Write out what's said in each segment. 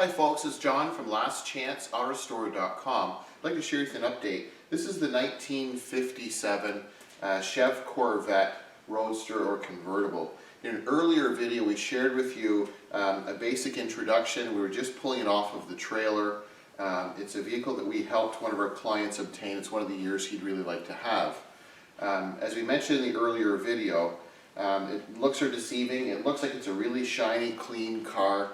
Hi folks, it's John from lastchanceautorestore.com. I'd like to share with you an update. This is the 1957 Chevrolet Corvette Roadster or convertible. In an earlier video we shared with you a basic introduction. We were just pulling it off of the trailer. It's a vehicle that we helped one of our clients obtain. It's one of the years he'd really like to have. As we mentioned in the earlier video, looks are deceiving. It looks like it's a really shiny, clean car.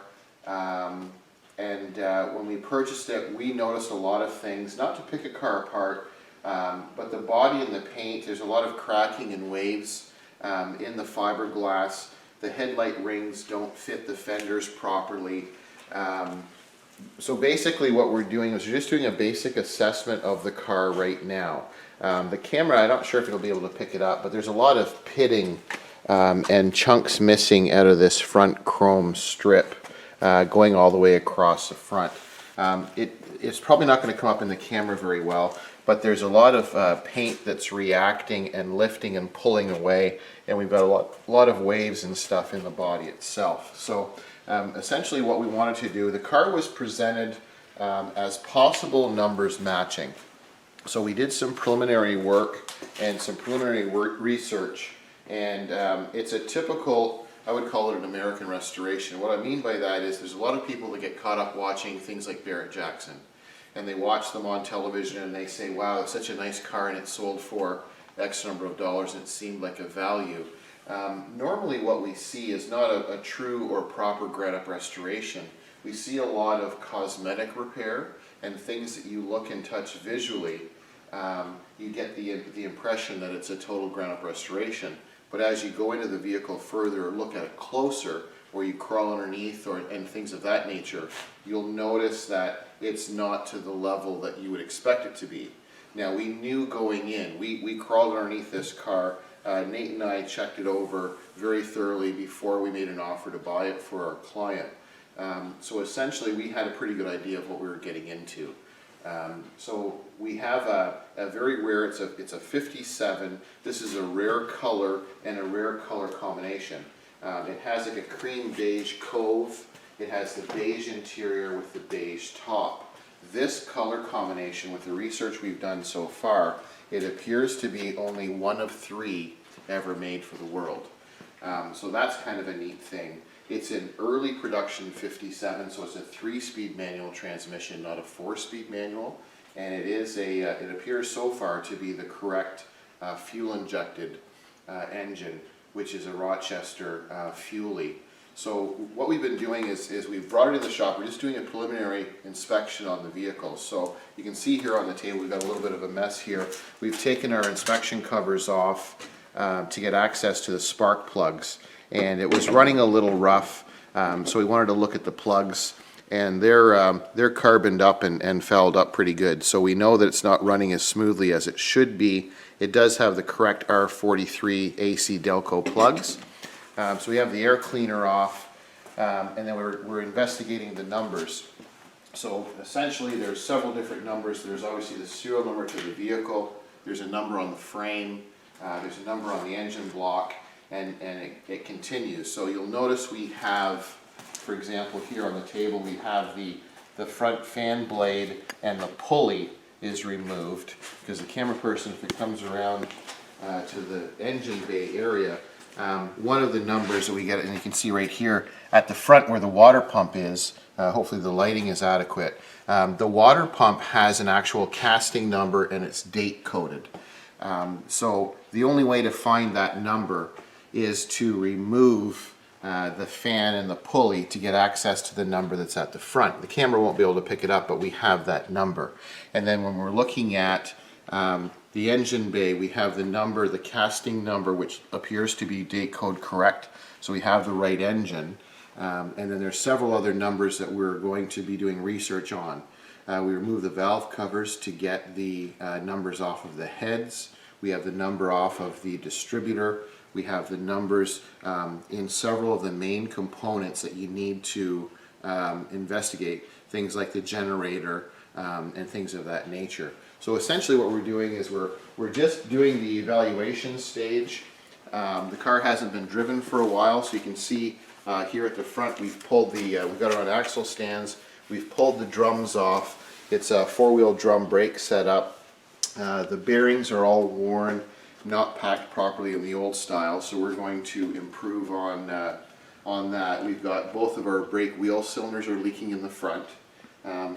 When we purchased it, we noticed a lot of things, not to pick a car apart, but the body and the paint, there's a lot of cracking and waves in the fiberglass. The headlight rings don't fit the fenders properly. So basically what we're doing is we're just doing a basic assessment of the car right now. The camera, I'm not sure if it'll be able to pick it up, but there's a lot of pitting and chunks missing out of this front chrome strip. Going all the way across the front. It's probably not going to come up in the camera very well, but there's a lot of paint that's reacting and lifting and pulling away, and we've got a lot of waves and stuff in the body itself. So essentially what we wanted to do, the car was presented as possible numbers matching. So we did some preliminary work and some preliminary research, and it's a typical, I would call it an American restoration. What I mean by that is there's a lot of people that get caught up watching things like Barrett-Jackson, and they watch them on television and they say, wow, it's such a nice car and it sold for X number of dollars and it seemed like a value. Normally what we see is not a true or proper ground-up restoration. We see a lot of cosmetic repair and things that you look and touch visually. You get the impression that it's a total ground-up restoration. But as you go into the vehicle further or look at it closer, where you crawl underneath and things of that nature, you'll notice that it's not to the level that you would expect it to be. Now, we knew going in, we crawled underneath this car. Nate and I checked it over very thoroughly before we made an offer to buy it for our client. So essentially we had a pretty good idea of what we were getting into. So we have a very rare, it's a 57. This is a rare color and a rare color combination. It has like a cream beige cove. It has the beige interior with the beige top. This color combination, with the research we've done so far, it appears to be only one of 3 ever made for the world. So that's kind of a neat thing. It's an early production 57, so it's a 3-speed manual transmission, not a 4-speed manual, and it is it appears so far to be the correct fuel-injected engine, which is a Rochester Fuelie. So what we've been doing is we've brought it in the shop. We're just doing a preliminary inspection on the vehicle. So you can see here on the table we've got a little bit of a mess here. We've taken our inspection covers off to get access to the spark plugs. And it was running a little rough, so we wanted to look at the plugs, and they're carboned up and fouled up pretty good. So we know that it's not running as smoothly as it should be. It does have the correct R43 AC Delco plugs. So we have the air cleaner off, and then we're investigating the numbers. So essentially there's several different numbers. There's obviously the serial number to the vehicle, there's a number on the frame, there's a number on the engine block, and it continues. So you'll notice we have, for example, here on the table we have the front fan blade, and the pulley is removed because the camera person, if it comes around to the engine bay area, one of the numbers that we get, and you can see right here at the front where the water pump is, hopefully the lighting is adequate, the water pump has an actual casting number and it's date coded. So the only way to find that number is to remove the fan and the pulley to get access to the number that's at the front. The camera won't be able to pick it up, but we have that number. And then when we're looking at the engine bay, we have the number, the casting number, which appears to be date code correct, so we have the right engine. And then there's several other numbers that we're going to be doing research on. We remove the valve covers to get the numbers off of the heads. We have the number off of the distributor. We have the numbers in several of the main components that you need to investigate, things like the generator and things of that nature. So essentially what we're doing is we're just doing the evaluation stage. The car hasn't been driven for a while, so you can see here at the front we've pulled we've got it on axle stands. We've pulled the drums off. It's a four-wheel drum brake setup. The bearings are all worn, not packed properly in the old style, so we're going to improve on that. We've got both of our brake wheel cylinders are leaking in the front,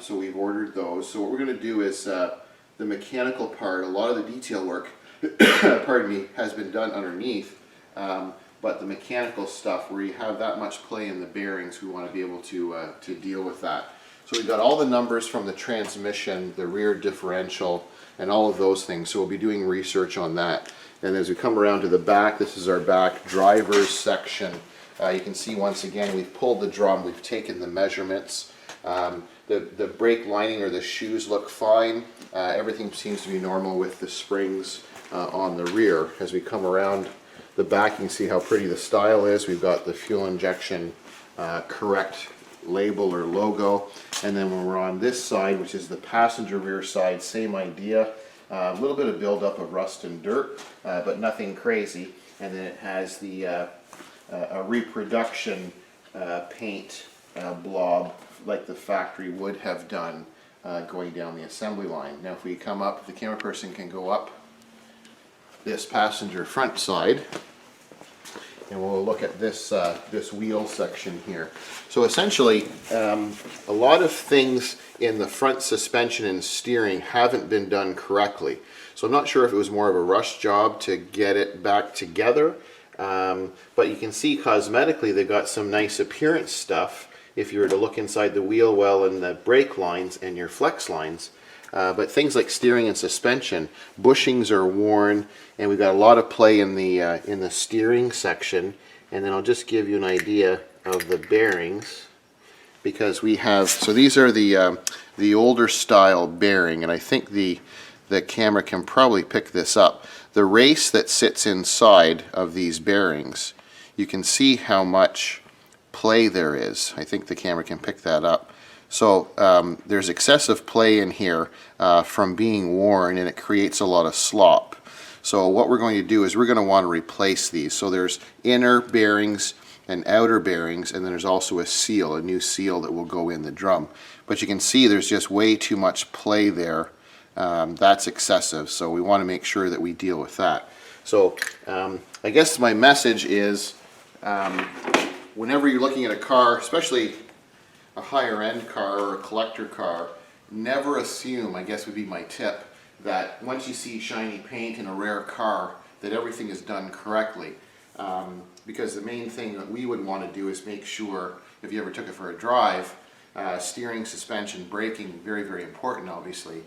so we've ordered those. So what we're going to do is the mechanical part, a lot of the detail work, pardon me, has been done underneath, but the mechanical stuff where you have that much play in the bearings, we want to be able to deal with that. So we've got all the numbers from the transmission, the rear differential, and all of those things. So we'll be doing research on that. And as we come around to the back, this is our back driver's section. You can see once again we've pulled the drum, we've taken the measurements. The brake lining or the shoes look fine. Everything seems to be normal with the springs on the rear. As we come around the back, you can see how pretty the style is. We've got the fuel injection correct label or logo. And then when we're on this side, which is the passenger rear side, same idea. A little bit of buildup of rust and dirt, but nothing crazy. And then it has the a reproduction paint blob like the factory would have done going down the assembly line. Now if we come up, if the camera person can go up this passenger front side, and we'll look at this this wheel section here. So essentially, a lot of things in the front suspension and steering haven't been done correctly. So I'm not sure if it was more of a rush job to get it back together, but you can see cosmetically they've got some nice appearance stuff if you were to look inside the wheel well and the brake lines and your flex lines. But things like steering and suspension, bushings are worn, and we've got a lot of play in the steering section. And then I'll just give you an idea of the bearings, because we have, so these are the older style bearing, and I think the camera can probably pick this up. The race that sits inside of these bearings, you can see how much play there is. I think the camera can pick that up. So there's excessive play in here from being worn, and it creates a lot of slop. So what we're going to do is we're going to want to replace these. So there's inner bearings and outer bearings, and then there's also a seal, a new seal that will go in the drum. But you can see there's just way too much play there. That's excessive, so we want to make sure that we deal with that. So I guess my message is whenever you're looking at a car, especially a higher end car or a collector car, never assume, I guess would be my tip, that once you see shiny paint in a rare car that everything is done correctly. Because the main thing that we would want to do is make sure, if you ever took it for a drive, steering, suspension, braking, very, very important obviously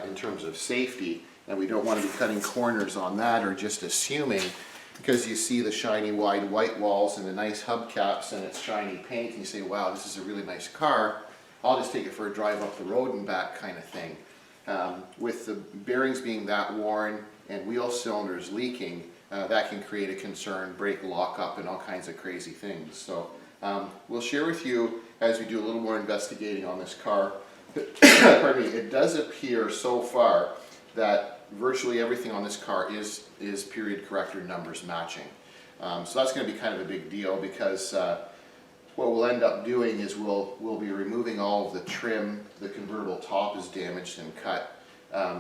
in terms of safety, and we don't want to be cutting corners on that or just assuming because you see the shiny wide white walls and the nice hubcaps and it's shiny paint and you say, wow, this is a really nice car, I'll just take it for a drive up the road and back kind of thing. With the bearings being that worn and wheel cylinders leaking, that can create a concern, brake lockup and all kinds of crazy things. So we'll share with you as we do a little more investigating on this car. Pardon me, it does appear so far that virtually everything on this car is period corrector numbers matching. So that's going to be kind of a big deal because what we'll end up doing is we'll be removing all of the trim. The convertible top is damaged and cut.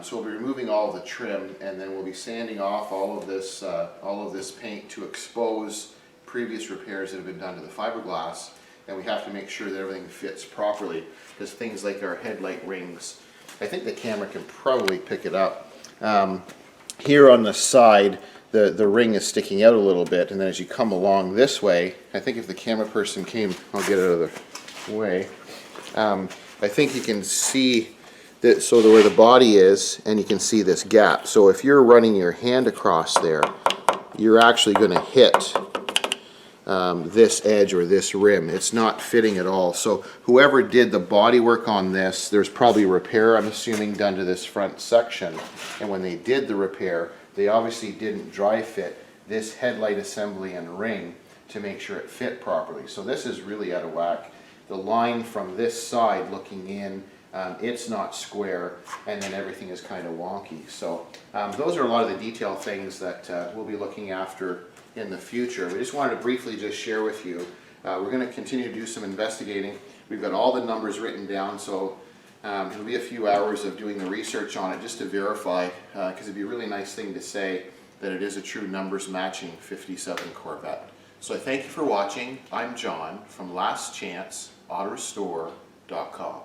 So we'll be removing all of the trim, and then we'll be sanding off all of this paint to expose previous repairs that have been done to the fiberglass. And we have to make sure that everything fits properly, because things like our headlight rings, I think the camera can probably pick it up. Here on the side, the ring is sticking out a little bit, and then as you come along this way, I think if the camera person came, I'll get it out of the way, I think you can see that, so where the body is, and you can see this gap. So if you're running your hand across there, you're actually going to hit this edge or this rim. It's not fitting at all. So whoever did the body work on this, there's probably repair, I'm assuming, done to this front section. And when they did the repair, they obviously didn't dry fit this headlight assembly and ring to make sure it fit properly. So this is really out of whack. The line from this side looking in, it's not square, and then everything is kind of wonky. So those are a lot of the detail things that we'll be looking after in the future. We just wanted to briefly just share with you We're going to continue to do some investigating. We've got all the numbers written down, so it'll be a few hours of doing the research on it just to verify, because it'd be a really nice thing to say that it is a true numbers matching 57 Corvette. So I thank you for watching. I'm John from lastchanceautorestore.com.